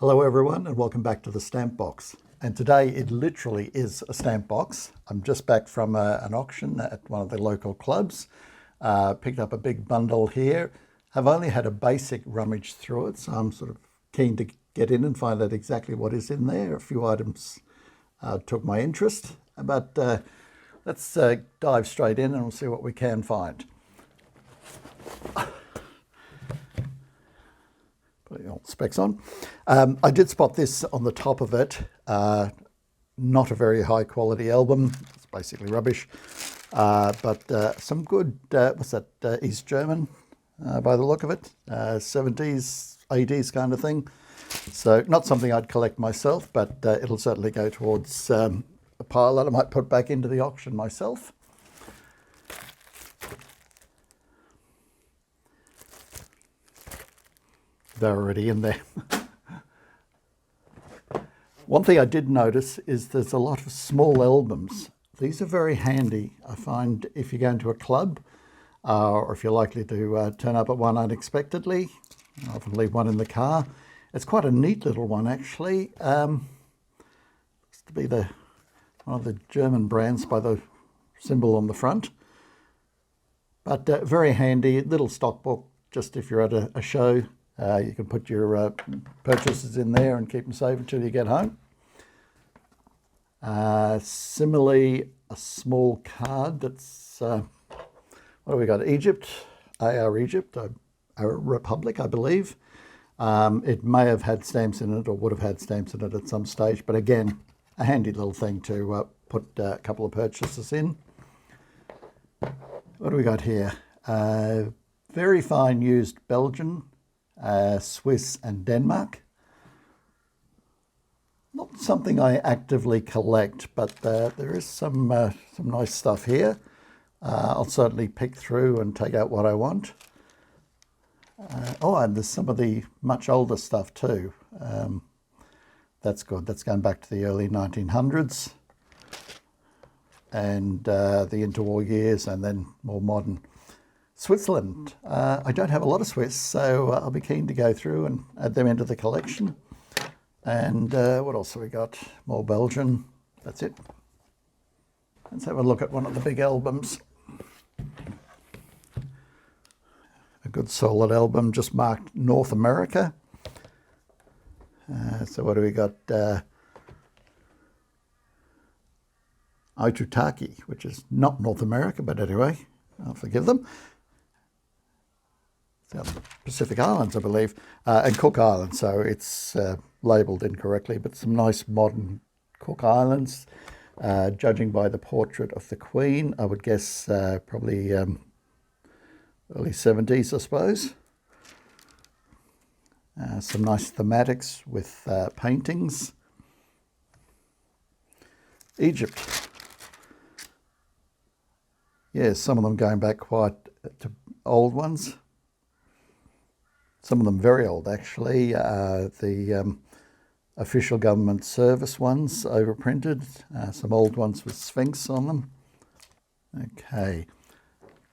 Hello everyone and welcome back to the Stamp Box. And today it literally is a stamp box. I'm just back from an auction at one of the local clubs. Picked up a big bundle here. Have only had a basic rummage through it, so I'm sort of keen to get in and find out exactly what is in there. A few items took my interest, but let's dive straight in and we'll see what we can find. Put your specs on. I did spot this on the top of it. Not a very high quality album. It's basically rubbish. But some good, what's that, East German by the look of it. 70s, 80s kind of thing. So not something I'd collect myself, but it'll certainly go towards a pile that I might put back into the auction myself. They're already in there. One thing I did notice is there's a lot of small albums. These are very handy. I find if you go into a club or if you're likely to turn up at one unexpectedly, I often leave one in the car. It's quite a neat little one actually. Looks to be one of the German brands by the symbol on the front. But very handy, little stock book, just if you're at a show. You can put your purchases in there and keep them safe until you get home. Similarly, a small card that's, what have we got? Egypt, AR Egypt, a republic, I believe. It may have had stamps in it or would have had stamps in it at some stage, but again, a handy little thing to put a couple of purchases in. What do we got here? Very fine used Belgian, Swiss and Denmark. Not something I actively collect, but there is some nice stuff here. I'll certainly pick through and take out what I want. And there's some of the much older stuff too. That's good. That's going back to the early 1900s and the interwar years, and then more modern. Switzerland. I don't have a lot of Swiss, so I'll be keen to go through and add them into the collection. And what else have we got? More Belgian. That's it. Let's have a look at one of the big albums. A good solid album, just marked North America. So what do we got? Aitutaki, which is not North America, but anyway, I'll forgive them. Pacific Islands, I believe, and Cook Islands, so it's labelled incorrectly, but some nice modern Cook Islands. Judging by the portrait of the Queen, I would guess probably early 70s, I suppose. Some nice thematics with paintings. Egypt. Yeah, some of them going back quite to old ones. Some of them very old, actually. The official government service ones, overprinted. Some old ones with Sphinx on them. Okay.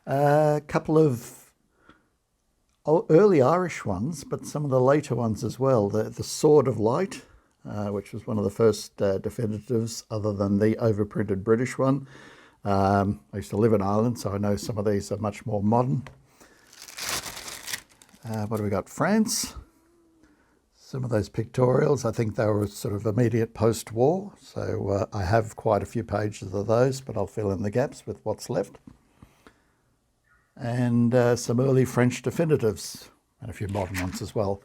A couple of early Irish ones, but some of the later ones as well. The Sword of Light, which was one of the first definitives other than the overprinted British one. I used to live in Ireland, so I know some of these are much more modern. What do we got? France. Some of those pictorials, I think they were sort of immediate post-war. So I have quite a few pages of those, but I'll fill in the gaps with what's left. And some early French definitives and a few modern ones as well.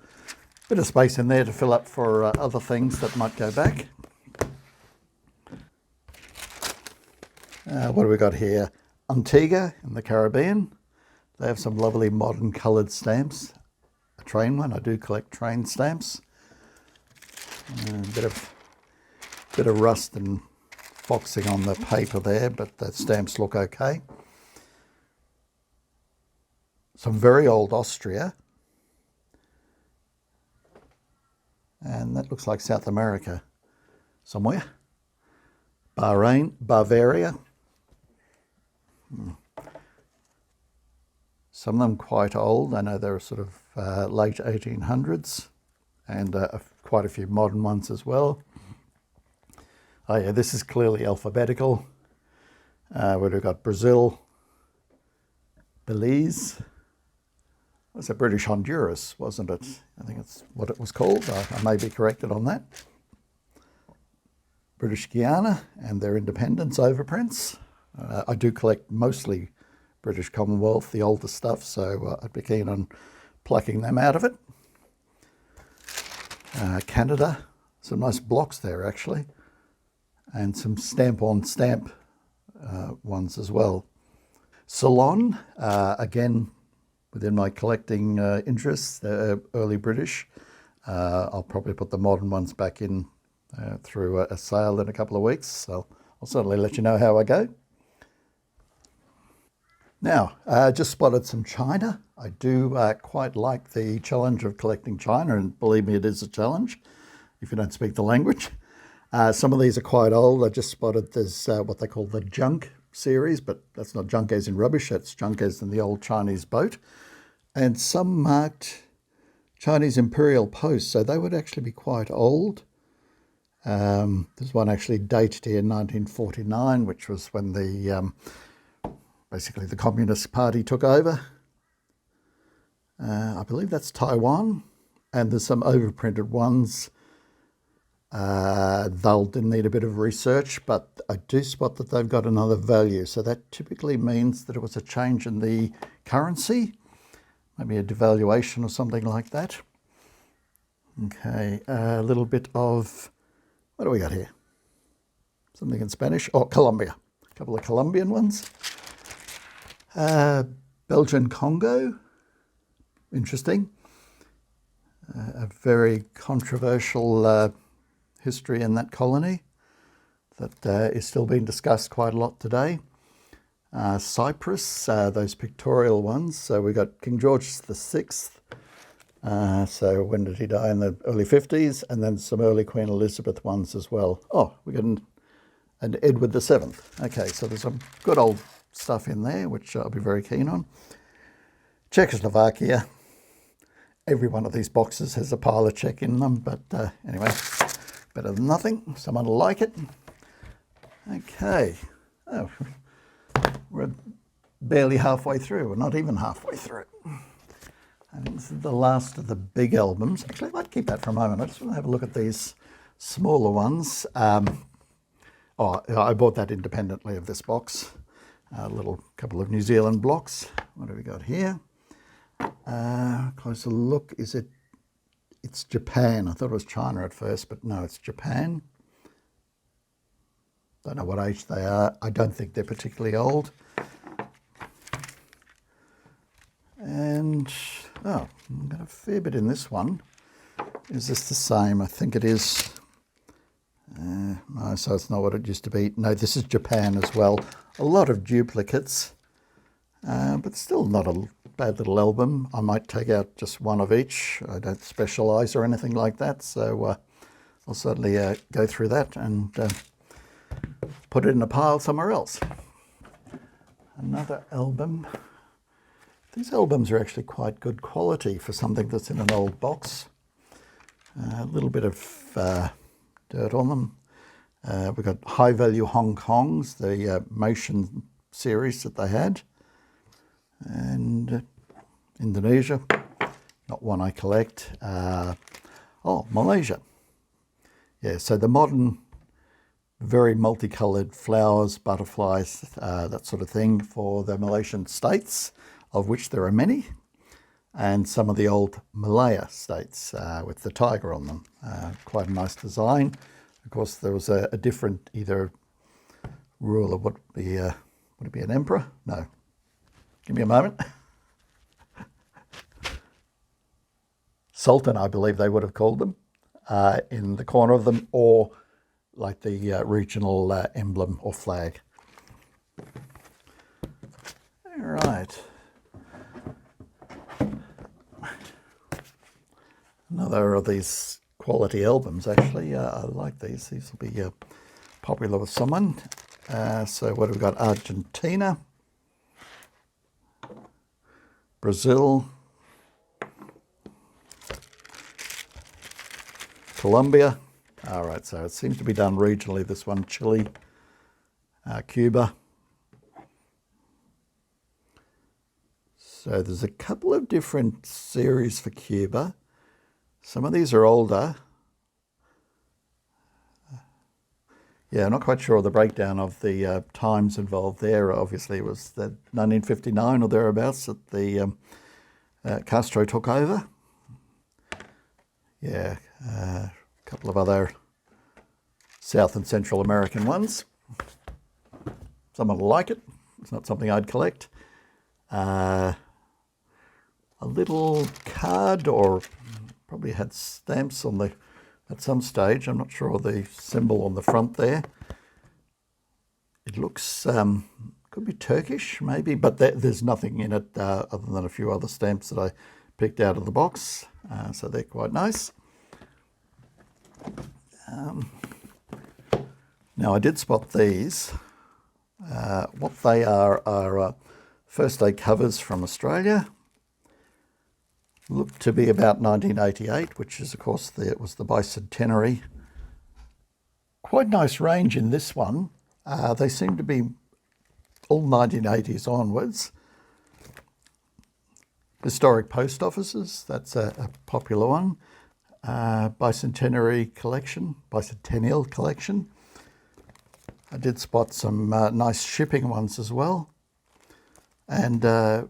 Bit of space in there to fill up for other things that might go back. What do we got here? Antigua in the Caribbean. They have some lovely modern coloured stamps. A train one, I do collect train stamps. A bit of rust and foxing on the paper there, but the stamps look okay. Some very old Austria. And that looks like South America somewhere. Bahrain, Bavaria. Some of them quite old. I know they're sort of late 1800s. and quite a few modern ones as well. Oh yeah, this is clearly alphabetical. Where we've got Brazil, Belize. Was it British Honduras, wasn't it? I think it's what it was called. I may be corrected on that. British Guiana and their independence overprints. I do collect mostly British Commonwealth, the older stuff, so I'd be keen on plucking them out of it. Canada, some nice blocks there actually, and some stamp-on-stamp ones as well. Ceylon, again, within my collecting interests, early British. I'll probably put the modern ones back in through a sale in a couple of weeks, so I'll certainly let you know how I go. Now, just spotted some china. I do quite like the challenge of collecting china, and believe me, it is a challenge if you don't speak the language. Some of these are quite old. I just spotted there's what they call the junk series, but that's not junk as in rubbish, that's junk as in the old Chinese boat. And some marked Chinese Imperial Post, so they would actually be quite old. There's one actually dated here in 1949, which was when the basically the Communist Party took over. I believe that's Taiwan, and there's some overprinted ones. They'll need a bit of research, but I do spot that they've got another value. So that typically means that it was a change in the currency, maybe a devaluation or something like that. Okay, a little bit of, what do we got here? Something in Spanish. Oh, Colombia. A couple of Colombian ones. Belgian Congo. Interesting. A very controversial history in that colony that is still being discussed quite a lot today. Cyprus, those pictorial ones. So we got King George VI. So when did he die? In the early 50s, and then some early Queen Elizabeth ones as well. Oh, we got an Edward VII. Okay, so there's some good old stuff in there, which I'll be very keen on. Czechoslovakia. Every one of these boxes has a pile of Czech in them, but anyway, better than nothing. Someone will like it. Okay. Oh, we're barely halfway through. We're not even halfway through. I think this is the last of the big albums. Actually, I might keep that for a moment. I just want to have a look at these smaller ones. Oh, I bought that independently of this box. A little couple of New Zealand blocks. What have we got here? Closer look. It's Japan. I thought it was China at first, but no, it's Japan. Don't know what age they are. I don't think they're particularly old. And, oh, I've got a fair bit in this one. Is this the same? I think it is. No, so it's not what it used to be. No, this is Japan as well. A lot of duplicates, but still not a bad little album. I might take out just one of each. I don't specialise or anything like that, so I'll certainly go through that and put it in a pile somewhere else. Another album. These albums are actually quite good quality for something that's in an old box. A little bit of dirt on them. We've got High Value Hong Kongs, the motion series that they had. And Indonesia, not one I collect. Oh, Malaysia. Yeah, so the modern, very multicoloured flowers, butterflies, that sort of thing for the Malaysian states, of which there are many, and some of the old Malaya states with the tiger on them. Quite a nice design. Of course, there was a different either ruler. Would it be an emperor? No. Give me a moment. Sultan, I believe they would have called them, in the corner of them, or like the regional emblem or flag. All right. Another of these quality albums, actually. I like these. These will be popular with someone. So what have we got? Argentina, Brazil, Colombia. All right, so it seems to be done regionally, this one. Chile, Cuba. So there's a couple of different series for Cuba. Some of these are older. Yeah, I'm not quite sure of the breakdown of the times involved there. Obviously, it was the 1959 or thereabouts that the Castro took over. Yeah, a couple of other South and Central American ones. Someone will like it. It's not something I'd collect. A little card, or probably had stamps on the at some stage. I'm not sure of the symbol on the front there. It looks could be Turkish maybe, but there's nothing in it other than a few other stamps that I picked out of the box, so they're quite nice. Now I did spot these. What they are first day covers from Australia. Looked to be about 1988, which is, of course, it was the bicentenary. Quite nice range in this one. They seem to be all 1980s onwards. Historic post offices, that's a popular one. Bicentennial collection. I did spot some nice shipping ones as well. And here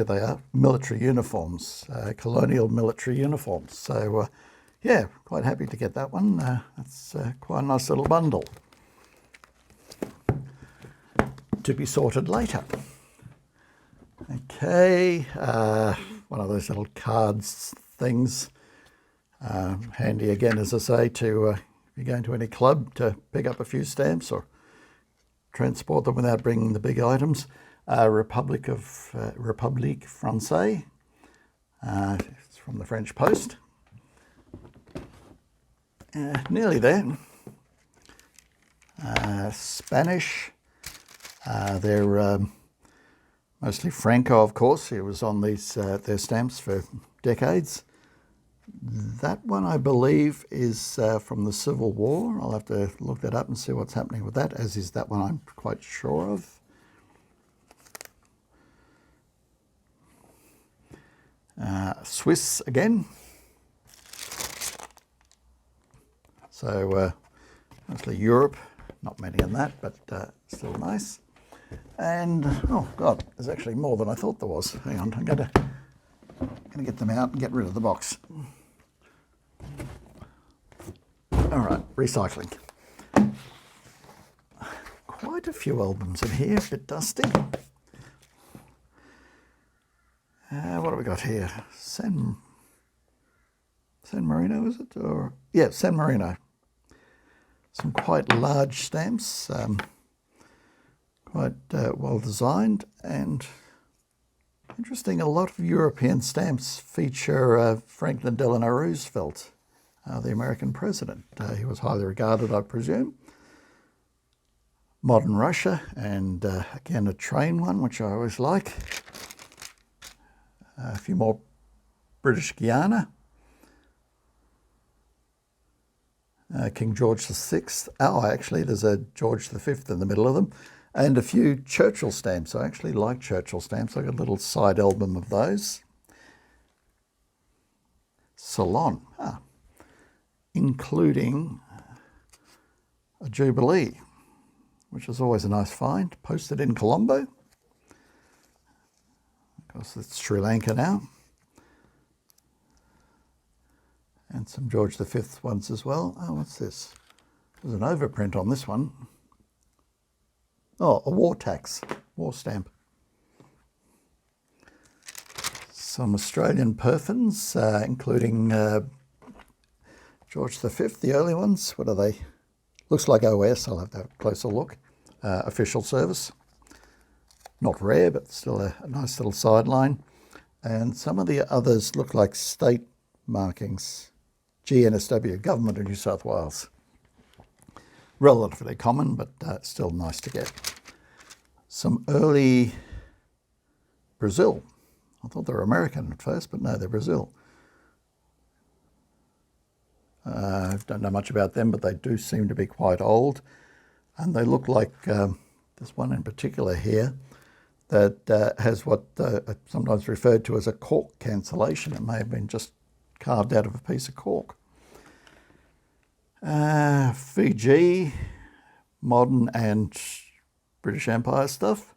they are, military uniforms, colonial military uniforms. So, yeah, quite happy to get that one. That's quite a nice little bundle. To be sorted later. Okay, one of those little cards things. Handy again, as I say, to if you're going to any club to pick up a few stamps or transport them without bringing the big items. Republique Française. It's from the French Post. Nearly there. Spanish. They're mostly Franco, of course. He was on these their stamps for decades. That one, I believe, is from the Civil War. I'll have to look that up and see what's happening with that, as is that one I'm quite sure of. Swiss again. So mostly Europe, not many in that, but still nice. And oh God, there's actually more than I thought there was. Hang on, I'm going to get them out and get rid of the box. All right, recycling. Quite a few albums in here, a bit dusty. What have we got here? San Marino, is it? Or yeah, San Marino. Some quite large stamps, quite well designed, and interesting. A lot of European stamps feature Franklin Delano Roosevelt, the American president. He was highly regarded, I presume. Modern Russia, and again a train one, which I always like. A few more British Guiana. King George VI. Oh, actually, there's a George V in the middle of them. And a few Churchill stamps. I actually like Churchill stamps. I got a little side album of those. Ceylon, including a Jubilee, which is always a nice find. Posted in Colombo. Of course, it's Sri Lanka now. And some George V ones as well. Oh, what's this? There's an overprint on this one. Oh, a war tax, war stamp. Some Australian Perfins, including George V, the early ones. What are they? Looks like OS, I'll have to have a closer look. Official service. Not rare, but still a nice little sideline. And some of the others look like state markings. GNSW, Government of New South Wales. Relatively common, but still nice to get. Some early Brazil. I thought they were American at first, but no, they're Brazil. Don't know much about them, but they do seem to be quite old. And they look like, there's one in particular here that has what sometimes referred to as a cork cancellation. It may have been just carved out of a piece of cork. Fiji, modern and British Empire stuff.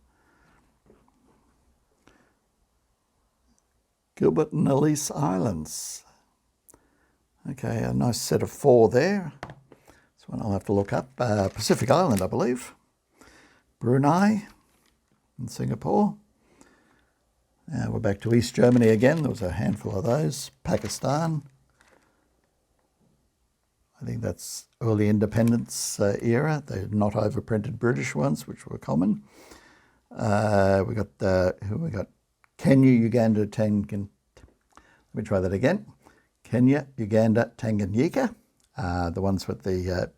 Gilbert and Ellice Islands. Okay, a nice set of 4 there. This one I'll have to look up. Pacific Island, I believe. Brunei and Singapore. We're back to East Germany again. There was a handful of those. Pakistan. I think that's early independence era. They're not overprinted British ones, which were common. We got Kenya, Uganda, Let me try that again. Kenya, Uganda, Tanganyika. The ones with the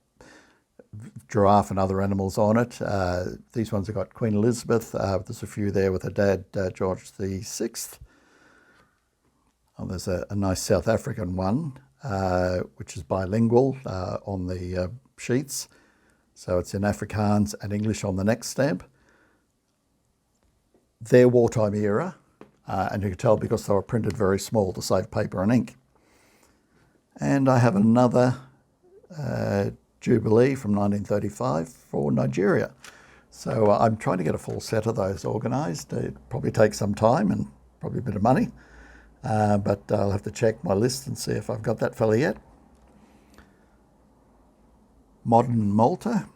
giraffe and other animals on it. These ones have got Queen Elizabeth. There's a few there with her dad, George VI. Oh, there's a nice South African one, which is bilingual on the sheets. So it's in Afrikaans and English on the next stamp. Their wartime era, and you can tell because they were printed very small to save paper and ink. And I have another Jubilee from 1935 for Nigeria. So I'm trying to get a full set of those organised. It probably takes some time and probably a bit of money, but I'll have to check my list and see if I've got that fella yet. Modern Malta.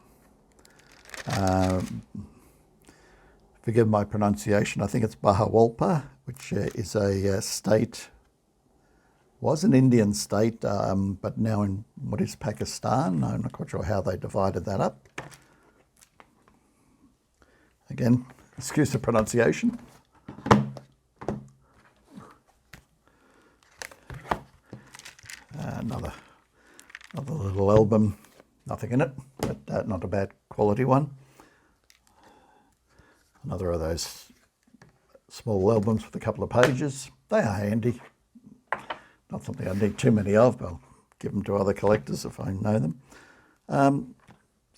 Forgive my pronunciation, I think it's Bahawalpur, which is a state, was an Indian state, but now in what is Pakistan. I'm not quite sure how they divided that up. Again, excuse the pronunciation. Another little album, nothing in it, but not a bad quality one. Another of those small albums with a couple of pages. They are handy. Not something I need too many of, but I'll give them to other collectors if I know them.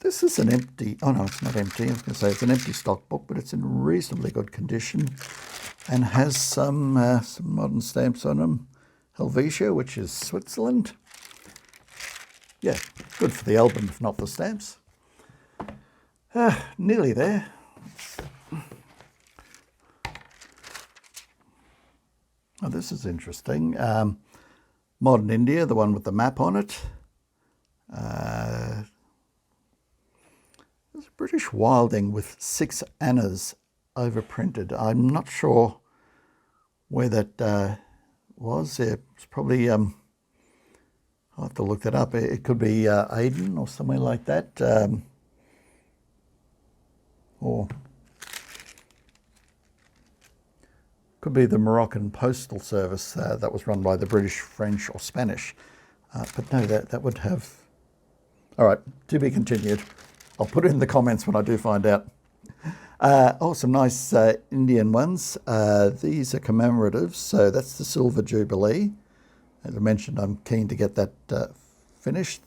This is an empty, oh no, it's not empty. I was going to say it's an empty stock book, but it's in reasonably good condition and has some modern stamps on them. Helvetia, which is Switzerland. Yeah, good for the album, if not the stamps. Nearly there. Oh, this is interesting. Modern India, the one with the map on it. There's a British Wilding with 6 Annas overprinted. I'm not sure where that was. It's probably, I'll have to look that up. It could be Aden or somewhere like that. Or could be the Moroccan Postal Service that was run by the British, French or Spanish. But no, that would have... All right, to be continued. I'll put it in the comments when I do find out. Oh, some nice Indian ones. These are commemoratives, so that's the Silver Jubilee. As I mentioned, I'm keen to get that finished.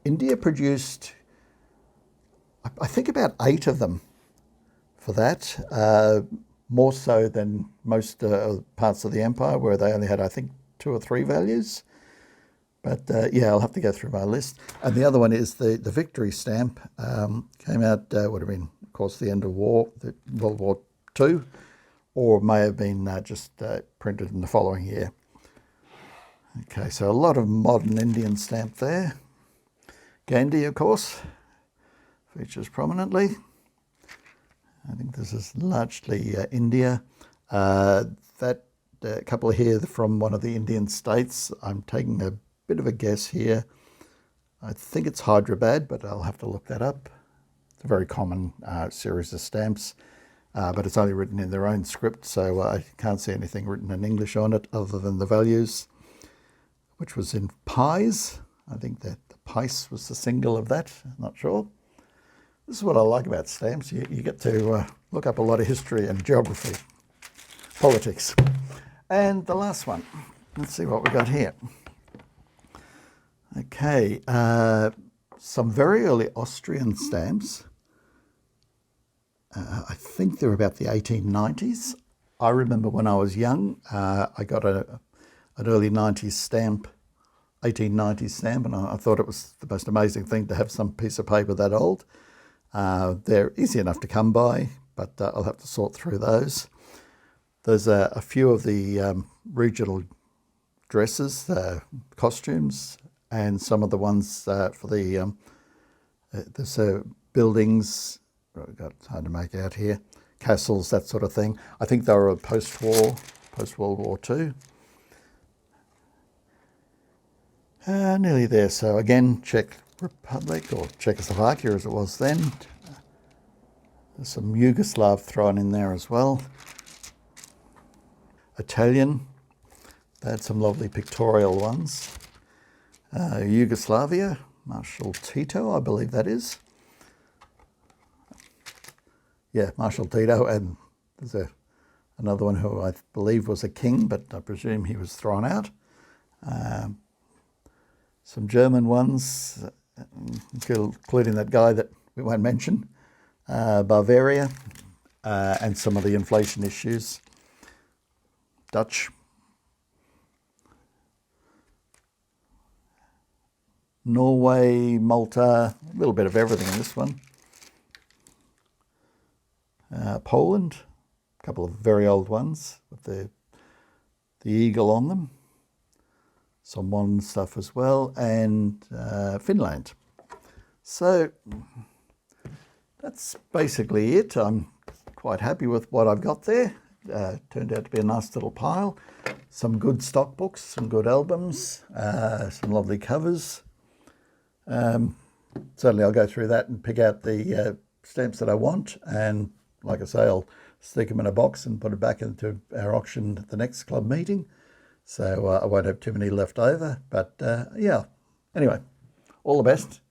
India produced, I think, about 8 of them for that. More so than most parts of the empire, where they only had, I think, 2 or 3 values. But yeah, I'll have to go through my list. And the other one is the Victory stamp. Came out, would have been, of course, the end of war, World War II, or may have been just printed in the following year. Okay, so a lot of modern Indian stamp there. Gandhi, of course, features prominently. I think this is largely India. That couple here from one of the Indian states. I'm taking a bit of a guess here. I think it's Hyderabad, but I'll have to look that up. It's a very common series of stamps, but it's only written in their own script, so I can't see anything written in English on it other than the values, which was in pies. I think that the pice was the single of that. I'm not sure. This is what I like about stamps. You get to look up a lot of history and geography, politics. And the last one. Let's see what we got here. Okay. Okay, some very early Austrian stamps. I think they're about the 1890s. I remember when I was young, I got an early 90s stamp, 1890s stamp, and I thought it was the most amazing thing to have some piece of paper that old. They're easy enough to come by, but I'll have to sort through those. There's a few of the regional dresses, costumes, and some of the ones for the there's buildings. It's hard to make out here, castles, that sort of thing. I think they were post-World War II. Nearly there. So again, Czech Republic, or Czechoslovakia as it was then. There's some Yugoslav thrown in there as well. Italian, they had some lovely pictorial ones. Yugoslavia, Marshal Tito, I believe that is. Yeah, Marshal Tito, and there's another one who I believe was a king, but I presume he was thrown out. Some German ones, including that guy that we won't mention, Bavaria, and some of the inflation issues. Dutch. Norway, Malta, a little bit of everything in this one. Poland, a couple of very old ones with the eagle on them. Some modern stuff as well, and Finland. So that's basically it. I'm quite happy with what I've got there. Turned out to be a nice little pile. Some good stock books, some good albums, some lovely covers. Certainly I'll go through that and pick out the stamps that I want, and like I say, I'll stick them in a box and put it back into our auction at the next club meeting. So I won't have too many left over, but yeah. Anyway, all the best.